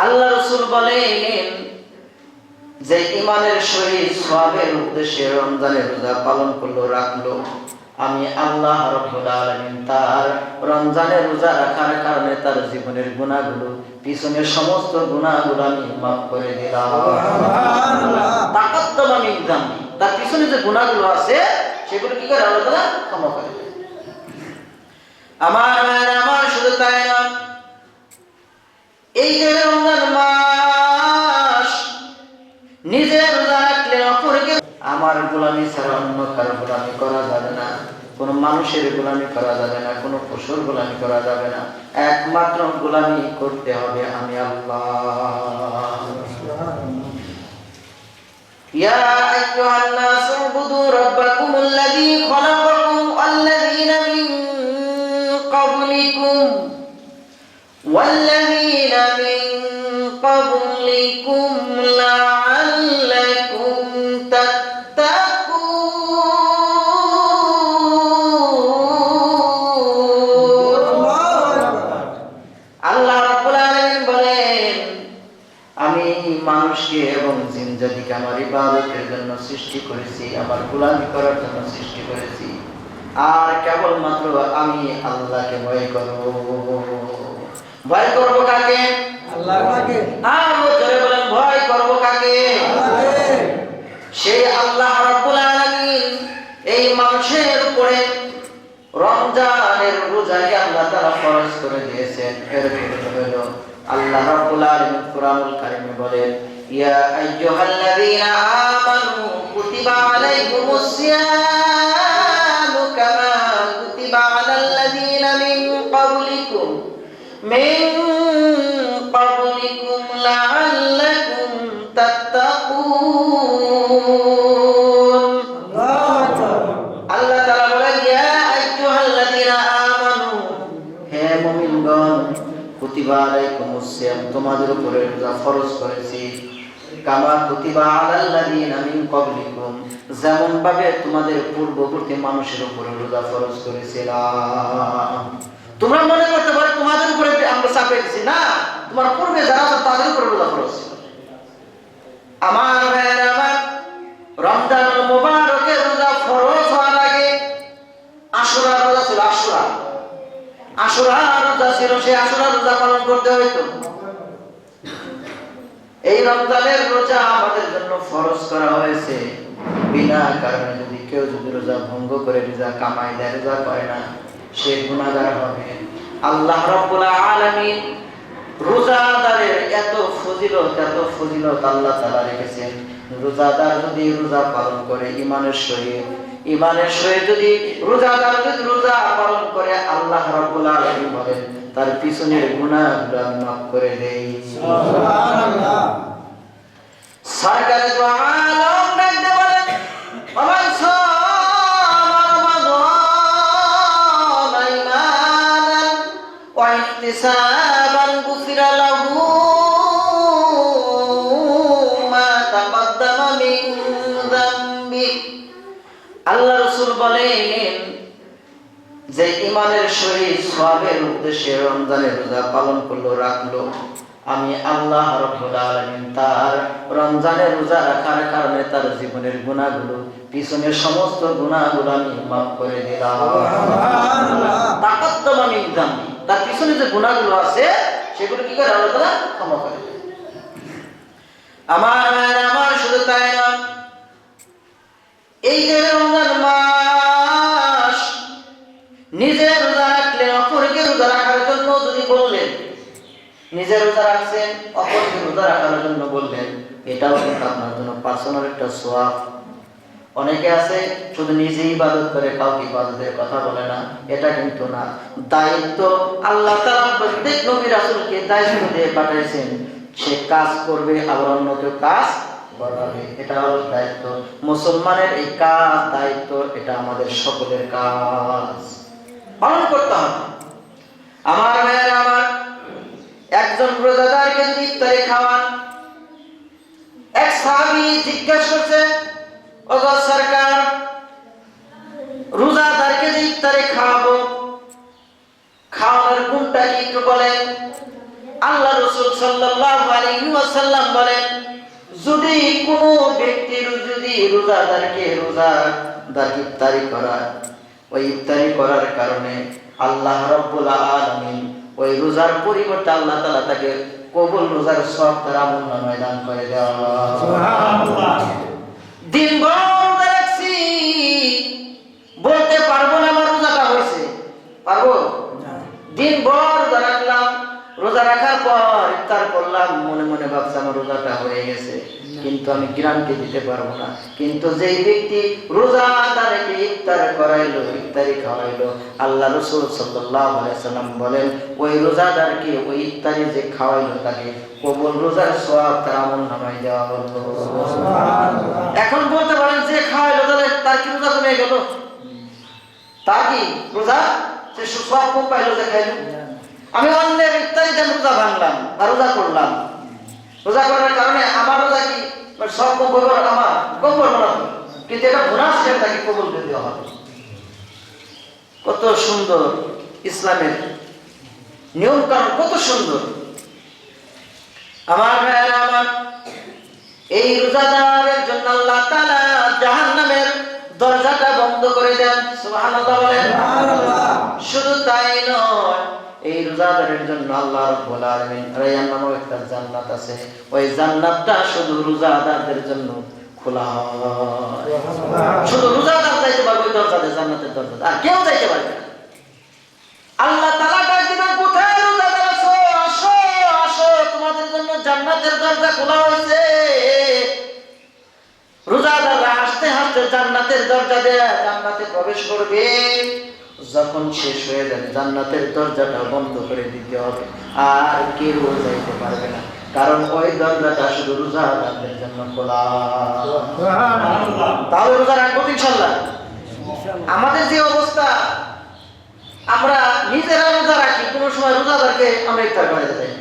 আল্লাহ রাসূল বলেন যে ঈমানের সহিত সওয়াবের উদ্দেশ্যে রমজানের রোজা পালন করলো রাখলো, আমি আল্লাহ রাব্বুল আলামিন তার রমজানের রোজা রাখার কারণে তার জীবনের গুনাহগুলো, পিছনের সমস্ত গুনাহগুলো আমি মাফ করে দিলাম। সুবহানাল্লাহ। তাকাদ্দামা মিন যামবি, তার পিছনে যে গুনাহগুলো আছে সেগুলো কি করে আল্লাহ তাআলা ক্ষমা করে দেন। আমার শুধু তাই না, এই যে রমজান মাস নিজে রোজা রাখলে অপরকে, আমার গোলামি ছাড়া অন্য কারো গোলামি করা যাবে না, কোনো মানুষের গোলামি করা যাবে না, কোনো পশুর গোলামি করা যাবে না, একমাত্র গোলামি করতে হবে আমি আল্লাহ। ইয়া আইয়ুহান নাস উবুদু রাব্বাকুমুল্লাযী খালাকাকুম ওয়াল্লাযীনা মিন ক্বাবলিকুম লা'আল্লাকুম তাত্তাকুন। আল্লাহ রাব্বুল আলামিন বলেন, আমি মানুষকে এবং জিন জাতিকে আমার ইবাদতের জন্য সৃষ্টি করেছি, আমার গোলামি করার জন্য সৃষ্টি করেছি, আর কেবলমাত্র আমি আল্লাহকে ভয় করব। ভয় করব কাকে? আল্লাহকে। আর জোরে বলেন, ভয় করব কাকে? আল্লাহকে। সেই আল্লাহ রাব্বুল আলামিন এই মানুষের উপরে রমজানের রোজাকে আল্লাহ তাআলা ফরজ করে দিয়েছেন। এর ফলে হলো আল্লাহ রাব্বুল আলামিন কুরআনুল কারীমে বলেন, ইয়া আইয়ুহাল্লাযীনা আমানু কুতিবা আলাইকুমুস সিয়ামু কামা কুতিবা আলাল্লাযীনা মিন ক্বাবলিকুম লা'আল্লাকুম তাত্তাকুন। আল্লাহ তাআলা বলেন, ইয়া আইয়ুহাল্লাযীনা আমানু, হে মুমিনগণ, কুতিবা আলাইকুমুস সিয়াম, তোমাদের উপরে রোজা ফরজ করেছি, কামা কুতিবা আলাল্লাযীনা মিন ক্বাবলিকুম, যেমন ভাবে তোমাদের পূর্ববর্তী মানুষের উপরে রোজা ফরজ করেছিলাম। তোমরা মনে করতে পারো তোমাদের উপরে আমরা চাপে দিছি, না, তোমার পূর্বে যারা আছে তাদের উপরে রোজা ফরজ ছিল। আমার ভাইয়েরা আমার, রমজানুল মুবারকের রোজা ফরজ হওয়ার আগে আশুরা রোজা ছিল। আশুরা রোজা ছিল, সেই আশুরা রোজা পালন করতে হইতো। এই রমজানের রোজা আমাদের জন্য ফরজ করা হয়েছে। বিনা কারণে যদি কেউ রোজা ভঙ্গ করে, রোজা কামাই দেয়, রোজা করে না, সে গুনাহগার হবে। আল্লাহ রাব্বুল আলামিন রোজাদারের এত ফজিলত আল্লাহ তাআলা রেখেছেন। রোজাদার যদি রোজা পালন করে ঈমানের সহিত যদি রোজাদার যদি রোজা পালন করে, আল্লাহ রাব্বুল আলামিন বলেন তার পিছনের গুনাহগুলো মাফ করে দেই। সুবহানাল্লাহ। সরকারে দু আলম ডাকতে বলেন, ওমান ইহতিসাবান গুফিরা লাহু মা তাকদ্দামা মিন যামবি। আল্লাহ রাসূল বলেন যে ঈমানের সহিত সওয়াবের উদ্দেশ্যে রমজানের রোজা পালন করলো রাখলো, আমি আল্লাহ রাব্বুল আলামিন তার রমজানের রোজা রাখার কারণে তার জীবনের গুনাহগুলো, পিছনের সমস্ত গুনাহগুলো আমি মাফ করে দিলাম। সুবহানাল্লাহ। তাকাদ্দামা মিন যামবি, তার পিছনে যে গুনাহগুলো আছে সেগুলো কি করে আল্লাহ তাআলা ক্ষমা করে দেন। আমার শুধু তাই না, এই যে রমজান মাস নিজে রোজা রাখলে অপরকে রোজা রাখার জন্য যদি বললেন, নিজে রোজা রাখছেন অপরকে রোজা রাখার জন্য বললেন, এটাও কিন্তু আপনার জন্য পার্সোনাল একটা সওয়াব। অনেকে আছে শুধু নিজেই ইবাদত করে, কাউকে ইবাদতের কথা বলে না, এটা কিন্তু না। দায়িত্ব আল্লাহ তাআলা প্রত্যেক নবী রাসূলকে দায়িত্ব দিয়ে পাঠিয়েছেন, সে কাজ করবে আবার অন্যকে কাজ করাবে, এটা হলো দায়িত্ব। মুসলমানের এই কাজ দায়িত্ব, এটা আমাদের সকলের কাজ, পালন করতে হবে। আমার ভাইয়েরা আমার, একজন রোজাদারকে যদি ইফতারি খাওয়ান, এক সাহাবী জিজ্ঞাসা করছে, ওগো সরকার, রোজাদারকে যে ইফতারি খাওয়াবো, খাওয়ানোর গুণটা কি একটু বলেন। আল্লাহ রাসূল সাল্লাল্লাহু আলাইহি ওয়াসাল্লাম বলেন, যদি কোনো ব্যক্তি যদি রোজাদারকে ইফতারি করায়, ওই ইফতারি করার কারণে আল্লাহ রাব্বুল আলামিন ওই রোজার পরিবর্তে আল্লাহ তাআলা তাকে কবুল রোজার সওয়াব তার আমলনামায় দান করে দেওয়া। সুবহানাল্লাহ। দিনভর রোজা রাখছি, বলতে পারবো না আমার রোজাটা হয়েছে, পারবো? দিনভর রোজা রাখলাম, রোজা রাখার পর ইফতার করলাম, মনে মনে ভাবছি আমার রোজাটা হয়ে গেছে, কিন্তু আমি গ্যারান্টি দিতে পারবো না। কিন্তু যেই ব্যক্তি রোজাদারকে ইফতার করাইলো, ইফতারি খাওয়াইলো, আল্লাহ রাসূল সাল্লাল্লাহু আলাইহি সাল্লাম বলেন, ওই রোজাদারকে ওই ইফতারি যে খাওয়াইলো তাকে কবুল রোজার সওয়াব তার আমলনামায় দেওয়া হলো। সুবহানাল্লাহ। এখন বলতে পারেন যে খাওয়াইলো তাহলে তার কি রোজা কমে গেল? তার কি রোজা সে সওয়াব কম পাইলো যে খাইলো? আমি অন্যের ইফতারিতে রোজা ভাঙলাম বা রোজা করলাম, রোজা করার কারণে আমার রোজা কি সব কম করবো, আমার কম করবো না, কিন্তু এটা বোনাস হিসেবে তাকে কবুল করে দেওয়া হবে। কত সুন্দর ইসলামের নিয়ম কানুন, কত সুন্দর। আমার ভাইয়েরা আমার, এই রোজাদারের জন্য আল্লাহ তাআলা জাহান্নামের দরজাটা বন্ধ করে দেন। সুবহানাল্লাহ বলেন। শুধু তাই নয়, এই রোজাদারের জন্য আল্লাহ রাব্বুল আলামিন রায়্যান নামক একটা জান্নাত আছে, ওই জান্নাতটা শুধু রোজাদারদের জন্য খোলা হয়। শুধু রোজাদার যাইতে পারবে ওই দরজাতে, জান্নাতের দরজাতে, আর কেউ যাইতে পারবে না। আল্লাহ তাআলা ডাক দিবেন, কোথায় রোজাদার আছো? আসো আসো, তোমাদের জন্য জান্নাতের দরজা খোলা হয়েছে। রোজাদাররা হাসতে হাসতে জান্নাতের দরজা দিয়ে জান্নাতে প্রবেশ করবে। যখন শেষ হয়ে যাবে জান্নাতের দরজাটা বন্ধ করে দিতে হবে, আর কেউ যাইতে পারবে না, কারণ ওই দরজাটা শুধু রোজাদারদের জন্য খোলা। তাহলে রোজা রাখবো ইনশাআল্লাহ। আমাদের যে অবস্থা, আমরা নিজেরা রোজা রাখি, কোনো সময় রোজাদারকে আমরা ইফতার করাইতে চাই,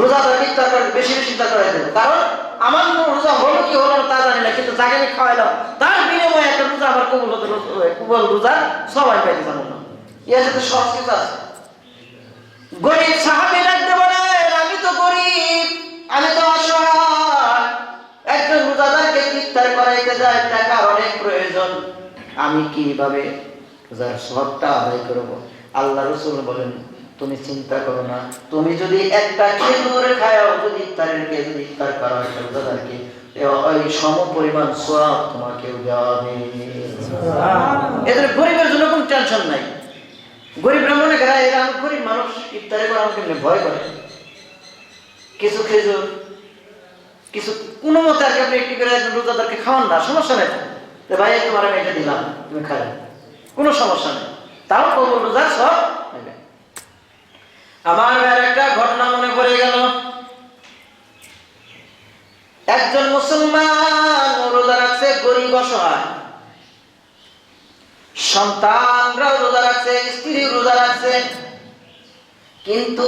রোজাদারকে ইফতার করে বেশি বেশি ইফতার করাই দেবো, কারণ আমার রোজা হলো কি হলো তা জানি না, কিন্তু যাকে আমি খাওয়াইলাম তার বিনিময়ে একটা রোজা আমার কবুল হতে, কবুল রোজা সবাই পাইতে পারবো না। এর সাথে সব কিছু আছে। গরিব সাহাবী ডাকতে বলেন, আমি তো গরিব, আমি তো অসহায়, একজন রোজাদারকে ইফতার করাইতে যায়, টাকার অনেক প্রয়োজন, আমি কিভাবে রোজার সওয়াবটা আদায় করব? আল্লাহ রাসূল বলেন, তুমি চিন্তা করো না, তুমি যদি একটা খেজুর খাও, যদি ইফতার করা হয় রোজাদারকে, ওই সম পরিমাণ সওয়াব তোমাকে দেওয়া হবে। এদের গরিবের জন্য কোনো টেনশন নাই। গরিবরা মনে করে এরা গরিব মানুষ, ইফতারে করা আমাকে ভয় করে, কিছু খেজুর কিছু কোনো মতে আর কি আপনি একটি করে রোজাদারকে খাওয়ান না, সমস্যা নেই, ভাই তোমার আমি এটা দিলাম, তুমি খাবে, কোনো সমস্যা নেই, তাও কবুল রোজার সব নেবে। আমার আর একটা ঘটনা মনে পড়ে গেল। একজন মুসলমান রোজা রাখছে, গরিব অসহায়, সন্তানরাও রোজা রাখছে, স্ত্রী রোজা রাখছে, কিন্তু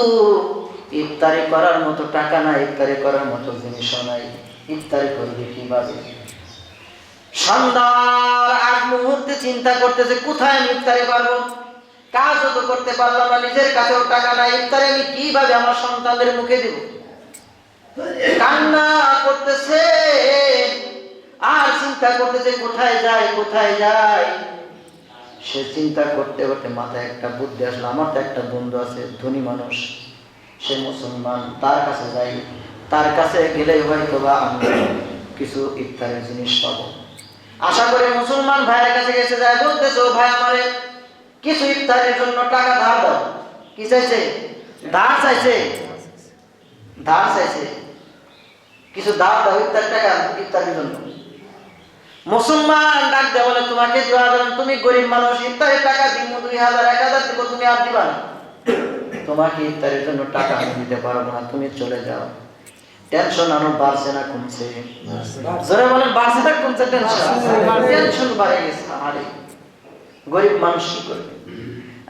ইফতারি করার মতো টাকা নাই, ইফতারি করার মতো জিনিসও নাই, ইফতারি করবে কিভাবে? সন্ধ্যার আগ মুহূর্তে চিন্তা করতেছে কোথায় আমি ইফতারি পারবো, কাজও তো করতে পারলাম না, নিজের কাছেও টাকা নাই, ইফতারি আমি কিভাবে আমার সন্তানদের মুখে দেব? কান্না করতেছে আর চিন্তা করতেছে কোথায় যায় কোথায় যায়। সে চিন্তা করতে করতে মাথায় একটা বুদ্ধি আসলো, আমার তো একটা বন্ধু আছে, ধনী মানুষ, সে মুসলমান, তার কাছে যাই, তার কাছে গেলেই হয়তো বা আমি কিছু ইফতারের জিনিস পাবো। আশা করে মুসলমান ভাইয়ের কাছে গেছে, যায় বলতেছে, ও ভাই আমারে কিছু ইফতারের জন্য টাকা ধার দাও। কি চাইছে? ধার চাইছে, ধার চাইছে, কিছু ধার দাও ইফতার টাকা, ইফতারের জন্য। মুসলমান ডাক দেয়, বলে তোমাকে দেওয়া যাবে, তুমি গরিব মানুষ, ইফতারের টাকা দিব 2000 1000 দিব, তুমি আর দিবা না, তোমাকে ইফতারের জন্য টাকা আমি দিতে পারবো না, তুমি চলে যাও। টেনশন আরো বাড়ছে না কমছে? জোরে বলেন, বাড়ছে না কমছে? টেনশন বাড়ে গেছে। আরে গরিব মানুষ কি করবে?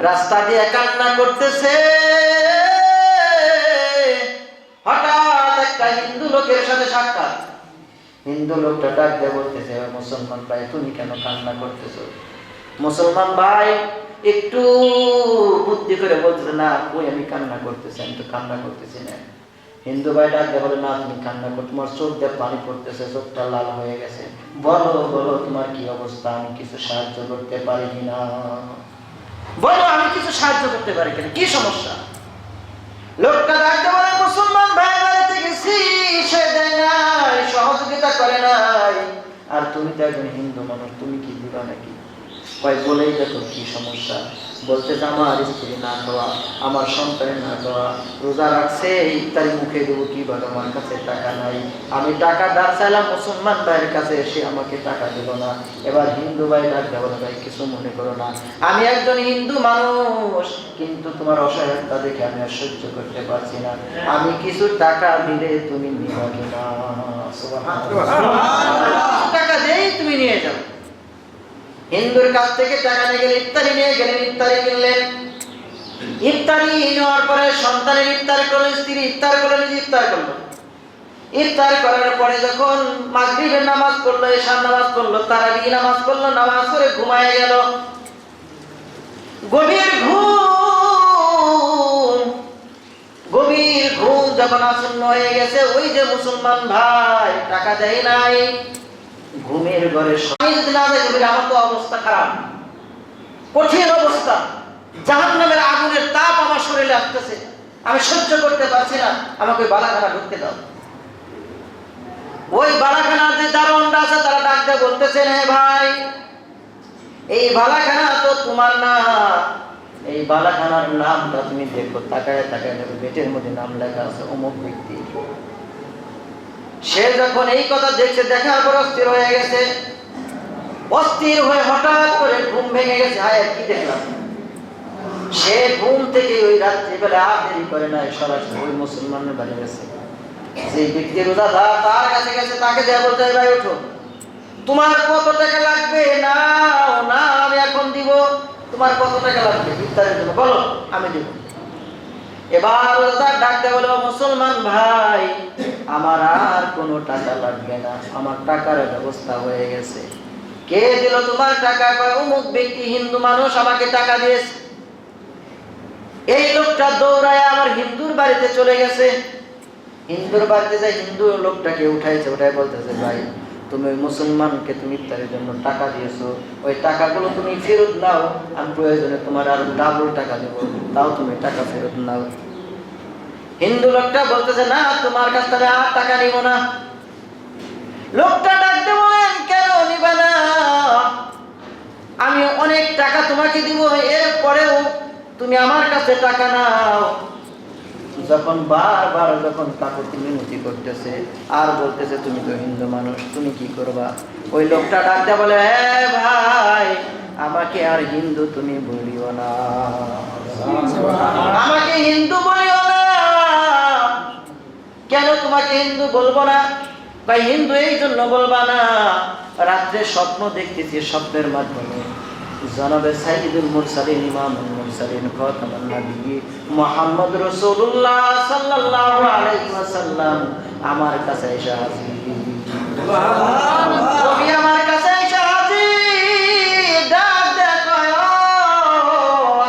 রাস্তা দিয়ে কান্না করতেছে। হঠাৎ একটা হিন্দু লোকের সাথে সাক্ষাৎ। হিন্দু লোকটা ডাক দিয়ে বলতেছে, মুসলমান ভাই তুমি কেন কান্না করতেছো? মুসলমান ভাই একটু বুদ্ধি করে বলতেছে, না কই আমি কান্না করতেছি, আমি তো কান্না করতেছি না। হিন্দু ভাই ডাক দিয়ে বলে, না তুমি কান্না করো, তোমার চোখ দিয়ে পানি পড়তেছে, চোখটা লাল হয়ে গেছে, বলো বলো তোমার কি অবস্থা, আমি কিছু সাহায্য করতে পারি কিনা, বলো আমি কিছু সাহায্য করতে পারি কিনা, কি সমস্যা? লোকটা ডাক দিয়ে বলে, মুসলমান ভাই বাড়িতে গেছি, সে দেয় নাই, সহযোগিতা করে নাই, আর তুমি তো একজন হিন্দু মানুষ, তুমি কি দিবা নাকি? কয় বলেই দেখো কি সমস্যা। বলতেছে, আমার স্ত্রী না খাওয়া, আমার সন্তানের না খাওয়া, রোজা রাখছে, ইফতারি মুখে দেবো কিভাবে, আমার কাছে টাকা নাই, আমি টাকা ধার চাইলাম মুসলমান ভাইয়ের কাছে, সে আমাকে টাকা দিল না। এবার হিন্দু ভাই ডাক দেবো, ভাই কিছু মনে করো না, আমি একজন হিন্দু মানুষ, কিন্তু তোমার অসহায়তা দেখে আমি আর সহ্য করতে পারছি না, আমি কিছু টাকা দিলে তুমি নিবা কিনা? টাকা দেই তুমি নিয়ে যাও। হিন্দুর কাছ থেকে টাকা নিয়ে গেলে, ইফতারি নিয়ে গেলেন, ইফতারি কিনলেন। ইফতারি নেওয়ার পরে সন্তানের ইফতার করলেন, স্ত্রী ইফতার করলেন, নিজে ইফতার করলো। ইফতার করার পরে যখন মাগরিবের নামাজ পড়লো, এশার নামাজ পড়লো, তারাবি নামাজ পড়লো, নামাজ পড়ে ঘুমায় গেল। গভীর ঘুম যখন আসন্ন হয়ে গেছে, ওই যে মুসলমান ভাই টাকা দেয় নাই, ঘুমের ঘরে স্বামী যদি না দেয়, আমার তো অবস্থা খারাপ, কঠিন অবস্থা, জাহান্নামের আগুনের তাপ আমার শরীরে আসতেছে, আমি সহ্য করতে পারছি না, আমাকে বালাখানা ঢুকতে দাও। ওই বালাখানার যে দারোয়ানরা আছে তারা ডাক দিয়ে বলতেছেন, হে ভাই এই বালাখানা তো তোমার না, এই বালাখানার নামটা তুমি দেখো, তাকায় তাকায় দেখো, গেটের মধ্যে নাম লেখা আছে অমুক ব্যক্তি। সে যখন এই কথা দেখছে, দেখার পর অস্থির হয়ে গেছে, অস্থির হয়ে হঠাৎ করে ঘুম ভেঙে গেছে, হায় কি দেখলাম। সে ঘুম থেকে ওই রাত্রিবেলা আর দেরি করে নাই, সরাসরি ওই মুসলমানের বাড়ি গেছে। যে ব্যক্তি রোজাদার তার কাছে গেছে, তাকে দেয়া বলতে, ভাই ওঠো, তোমার কত টাকা লাগবে? না না আমি এখন দিব, তোমার কত টাকা লাগবে ইফতারের জন্য বলো, আমি দিব। এবার রোজাদার ডাক দিয়ে বলো, মুসলমান ভাই আমার আর কোনো টাকা লাগবে না, আমার টাকার ব্যবস্থা হয়ে গেছে। কে দিল তোমার টাকা? অমুক ব্যক্তি, হিন্দু মানুষ আমাকে টাকা দিয়েছে। এই লোকটা দৌড়ায় আমার হিন্দুর বাড়িতে চলে গেছে, হিন্দুর বাড়িতে যায় হিন্দু লোকটাকে উঠাইছে, উঠাই বলতেছে, ভাই তুমি ওই মুসলমানকে তুমি ইফতারের জন্য টাকা দিয়েছো, ওই টাকাগুলো তুমি ফেরত নাও, আমি প্রয়োজনে তোমার আরো ডাবল টাকা দেবো, তাও তুমি টাকা ফেরত নাও। হিন্দু লোকটা বলতেছে, না তোমার কাছ থেকে আর টাকা নিব না। লোকটা ডাকতে বলেন, কেন নিবা না? আমি অনেক টাকা তোমাকে দিব, এরপরেও তুমি আমার কাছে টাকা নাও। যখন বারবার যখন কাকুতি মিনতি করতেছে আর বলতেছে, তুমি তো হিন্দু মানুষ, তুমি কি করবা? ওই লোকটা ডাকতে বলে, হ্যাঁ ভাই আমাকে আর হিন্দু তুমি বলিও না, আমাকে হিন্দু বলিও না। কেন তোমাকে হিন্দু বলবো না? ভাই হিন্দু এই জন্য বলবা না, রাত্রে স্বপ্ন দেখতেছি, স্বপ্নের মাধ্যমে জনাবে সাইয়্যিদুল মুরসালিন ইমামুল মুরসালিন খাতামুন নবিয়্যিন মুহাম্মদ রাসূলুল্লাহ সাল্লাল্লাহু আলাইহি ওয়াসাল্লাম আমার কাছে এসে হাজির। সুবহানাল্লাহ, নবী আমার কাছে এসে হাজির। ডাক দেয়া কয়, ও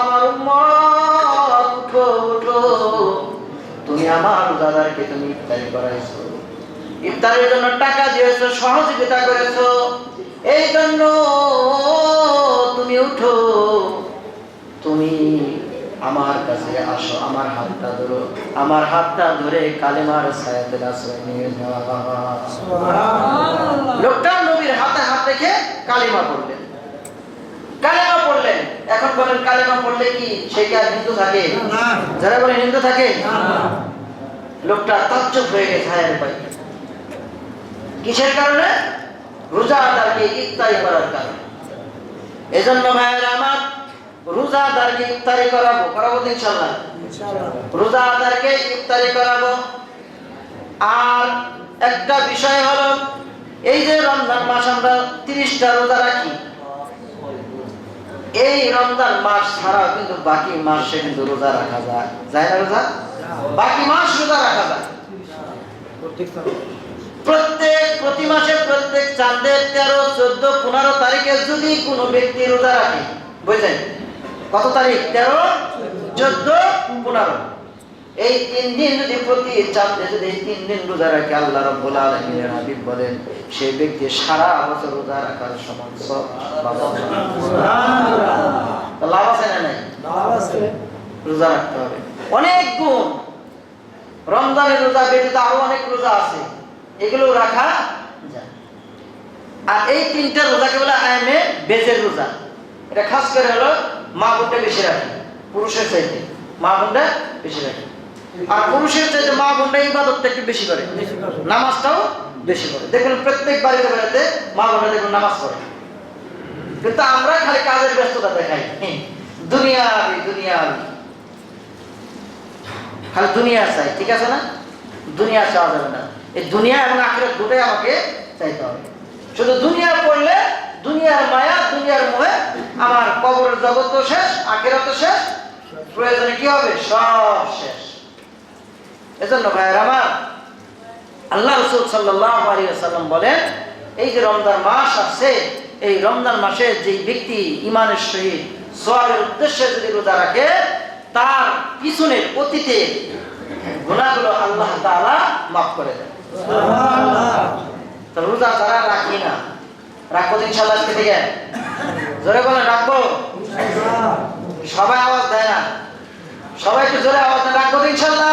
আমার উম্মত উঠো উঠো, তুমি আমার দাদাকে তুমি ইফতারি করাইছো, ইফতারের জন্য টাকা দিয়েছো, সহযোগিতা করেছো, এই জন্য তুমি উঠো, তুমি আমার কাছে আসো, আমার হাতটা ধরো, আমার হাতটা ধরে কালেমার ছায়াতের আশ্রয় নিয়ে যাওয়া। লোকটা নবীর হাতে হাত রেখে কালেমা পড়লেন, কালেমা পড়লেন। এখন বলেন কালেমা পড়লে কি সে কি আর হিন্দু থাকে? যারা বলেন হিন্দু থাকে, লোকটা তাজ্জব হয়ে গেছে, হায় ভাই কিসের কারণে? রোজাদারকে ইফতারি করার কারণে। এজন্য ভাইয়েরা আমার, রোজাদারকে ইফতারি করাবো তো ইনশাআল্লাহ, রোজাদারকে ইফতারি করাবো। আর একটা বিষয় হলো, এই যে রমজান মাস আমরা 30টা রোজা রাখি, এই রমজান মাস ছাড়াও কিন্তু বাকি মাসে কিন্তু রোজা রাখা যায়, যায় না রোজা? বাকি মাস রোজা রাখা যায়। প্রতি মাসে প্রত্যেক চাঁদের 13, 14, 15 তারিখে যদি কোনো ব্যক্তি রোজা রাখে, বুঝলেন? কত তারিখ? 13, 14, 15। এই 3 দিন যদি প্রতি চাঁদে যদি এই 3 দিন রোজা রাখে, আল্লাহ রাব্বুল আলামিনের হাবিব বলেন সেই ব্যক্তি সারা বছর রোজা রাখার সমান সওয়াব পাবে। সুবহানাল্লাহ। লাভ আছে না নাই? লাভ আছে। রোজা রাখতে হবে, অনেক গুণ। রমজানের রোজা ব্যতীত আরো অনেক রোজা আছে, এগুলো রাখা যায়। আর এই 3টা রোজাকে বলে আয়ামে বেজের রোজা। এটা খাস করে হলো মা বোনটা বেশি রাখে, পুরুষের চাইতে মা বোনটা বেশি রাখে। আর পুরুষের চাইতে মা বোনটা ইবাদতটা একটু বেশি করে, নামাজটাও বেশি করে। দেখুন প্রত্যেক বাড়িতে বাড়িতে মা বোনরা দেখুন নামাজ পড়ে, কিন্তু আমরা খালি কাজের ব্যস্ততা দেখাই, দুনিয়াবি দুনিয়াবি, খালি দুনিয়া চাই। ঠিক আছে না? দুনিয়া চাওয়া যাবে না। এই দুনিয়া এবং আখিরাত দুটোই আমাকে চাইতে হবে। শুধু দুনিয়া পড়লে দুনিয়ার মায়া, দুনিয়ার মোহে আমার কবরের জগৎও শেষ, আখিরাতও শেষ, প্রয়োজনে কি হবে? সব শেষ। এজন্য ভাইয়েরা আমার, আল্লাহ রাসূল সাল্লাল্লাহু আলাইহি ওয়াসাল্লাম বলেন, এই যে রমজান মাস আছে, এই রমজান মাসে যে ব্যক্তি ঈমানের সহিত সওয়াবের উদ্দেশ্যে যদি রোজা রাখে, তার পিছনের অতীতে গুনাহগুলো আল্লাহ তাআলা মাফ করে দেন। সুবহানাল্লাহ। তো রোজা যারা রাখি না, রাখবো ইনশাআল্লাহ। আজকে থেকে জোরে বলেন, রাখবো ইনশাআল্লাহ। সবাই আওয়াজ দেয় না, সবাই একটু জোরে আওয়াজ দেন, রাখবো ইনশাআল্লাহ।